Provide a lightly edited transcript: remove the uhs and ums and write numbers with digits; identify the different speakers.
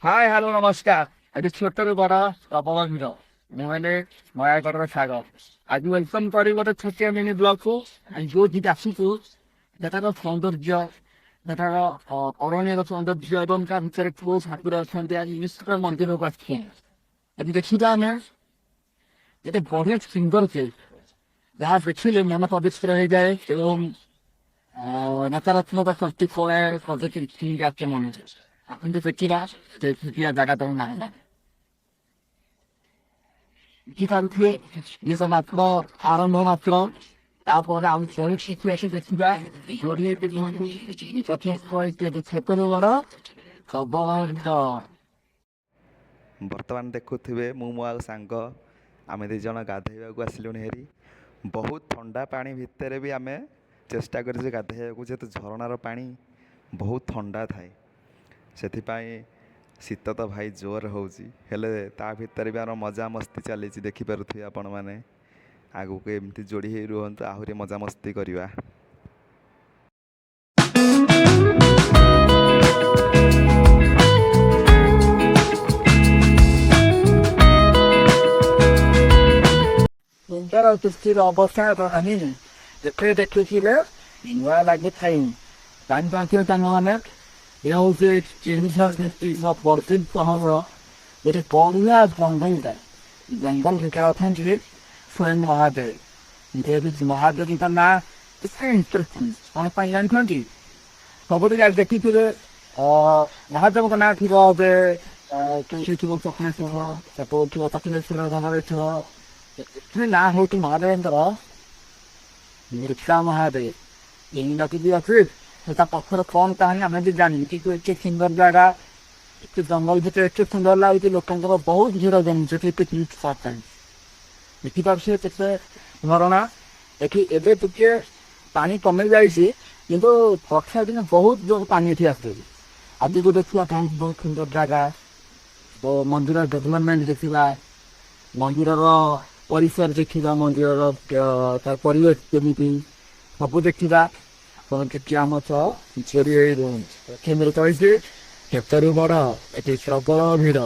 Speaker 1: Hi hello नमस्कार ଏଠି ଛୋଟରୁ ବଡ଼ ଅପମାନିତ ମୁଁ ହେଲେ ନୟାଗଡ଼ର ସାଗର ଆଜି ୱେଲକମ୍ କରି ଗୋଟେ ଛୋଟିଆ ମିନି ବ୍ଲଗକୁ ଯୋଉଠି ଆସୁଛୁ ସେଠାର ସୌନ୍ଦର୍ଯ୍ୟ ସେଠାର ଅରଣ୍ୟର ସୌନ୍ଦର୍ଯ୍ୟ ଏବଂ ତା ଭିତରେ କୋଉ ଠାକୁର ଅଛନ୍ତି ଆଜି ନିଶ୍ଚିତ ମନ୍ଦିରକୁ ଆସିଛୁ ଆଜି ଦେଖିବା ଆମେ ଏତେ ବଢ଼ିଆ ସୁନ୍ଦର ସେ ଯାହା ଦେଖିଲେ ମନ ପବିତ୍ର ହେଇଯାଏ ଏବଂ ନକାରାତ୍ମକ ଶକ୍ତି ପଳାଏ ପଜିଟିଭ ଥିଙ୍କ୍ ଆସେ ମନରେ आपण ते ଦେଖିବା ସେ ଛୋଟିଆ ଜାଗାଟା ନାହିଁ ଦେଖିପାରୁଥିବେ ଇଏ ତ ମାତ୍ର ଆରମ୍ଭ ମାତ୍ର ତାପରେ ଆଉ ଶହେ ସିଚୁଏସନ ଦେଖିବା ଯୋଡ଼ିଏ ଛୋଟରୁ ବଡ଼ ସବଳ
Speaker 2: ବର୍ତ୍ତମାନ ଦେଖୁଥିବେ ମୁଁ ମୋ ଆଉ ସାଙ୍ଗ ଆମେ ଦୁଇ ଜଣ ଗାଧୋଇବାକୁ ଆସିଲୁଣି ହେରି। ବହୁତ ଥଣ୍ଡା ପାଣି ଭିତରେ ବି ଆମେ ଚେଷ୍ଟା କରିଛୁ ଗାଧୋଇବାକୁ, ଯେହେତୁ ଝରଣାର ପାଣି ବହୁତ ଥଣ୍ଡା ଥାଏ। ସେଥିପାଇଁ ଶୀତ ତ ଭାଇ ଜୋର ହେଉଛି, ହେଲେ ତା ଭିତରେ ବି ଆମର ମଜାମସ୍ତି ଚାଲିଛି। ଦେଖିପାରୁଥିବେ ଆପଣମାନେ। ଆଗକୁ ଏମିତି ଯୋଡ଼ି ହେଇ ରୁହନ୍ତୁ, ଆହୁରି ମଜାମସ୍ତି କରିବା।
Speaker 1: ସୁନ୍ଦର ସୃଷ୍ଟିର ଅବସ୍ଥା ଆମେ ଯେତେ ଦେଖୁଥିଲେ ନୂଆ ଲାଗିଥାଏ ଜାଣିପାରୁଥିବେ ସାଙ୍ଗମାନେ ଏ ହେଉଛି ପଶ୍ଚିମ ସହରର ଗୋଟେ ବଢ଼ିଆ ଜଙ୍ଗଲଟା ଜଙ୍ଗଲ ଭିତରେ ଅଛନ୍ତି ସ୍ୱୟଂ ମହାଦେବ ଯେହେତୁ ମହାଦେବଙ୍କ ନାଁ କେତେ ଇଣ୍ଟରେଷ୍ଟିଂ କ'ଣ ପାଇଁ ଜାଣିଛନ୍ତି ସବୁଠି ଦେଖିଥିବେ ମହାଦେବଙ୍କ ନାଁ ଥିବ ଏବେ କେଉଁଠି ଥିବ ଚକ୍ରେଶ୍ୱର ସେପଟେ ଥିବ ଚକ୍ରେଶ୍ୱର ଧାମରେ ଥିବ ଏଥିରେ ନାଁ ହେଉଛି ମହାଦେବଙ୍କର ମିର୍ଜା ମହାଦେବ ଏଇ ନଦୀ ଅଛି ତା ପଛରେ କ'ଣ କାହାଣୀ ଆମେ ବି ଜାଣିଛୁ କିନ୍ତୁ ଏତେ ସୁନ୍ଦର ଜାଗା ଏତେ ଜଙ୍ଗଲ ଭିତରେ ଏତେ ସୁନ୍ଦର ଲାଗୁଛି ଲୋକଙ୍କର ବହୁତ ଭିଡ଼ ଜମୁଛି ଏଠି ପିକନିକ୍ ସ୍ପଟ୍ ପାଇଁ ଦେଖିପାରୁଛି କେତେ ଝରଣା ଏଠି ଏବେ ଟିକେ ପାଣି କମି ଯାଇଛି କିନ୍ତୁ ବର୍ଷା ଦିନେ ବହୁତ ଜୋର ପାଣି ଏଠି ଆସୁଛି ଆଜିକୁ ଦେଖିବା ପାଇଁ ବହୁତ ସୁନ୍ଦର ଜାଗା ମନ୍ଦିର ଡେଭଲପମେଣ୍ଟ ଦେଖିବା ମନ୍ଦିରର ପରିସର ଦେଖିବା ମନ୍ଦିରର ତା ପରିବେଶ କେମିତି ସବୁ ଦେଖିବା ଆପଣ କେତେ ଆମ ସହ କେନ୍ଦ୍ର କହିଛି କେତେରୁ ବଡ଼ ଏଠି ପ୍ରବଳ ଭିଡ଼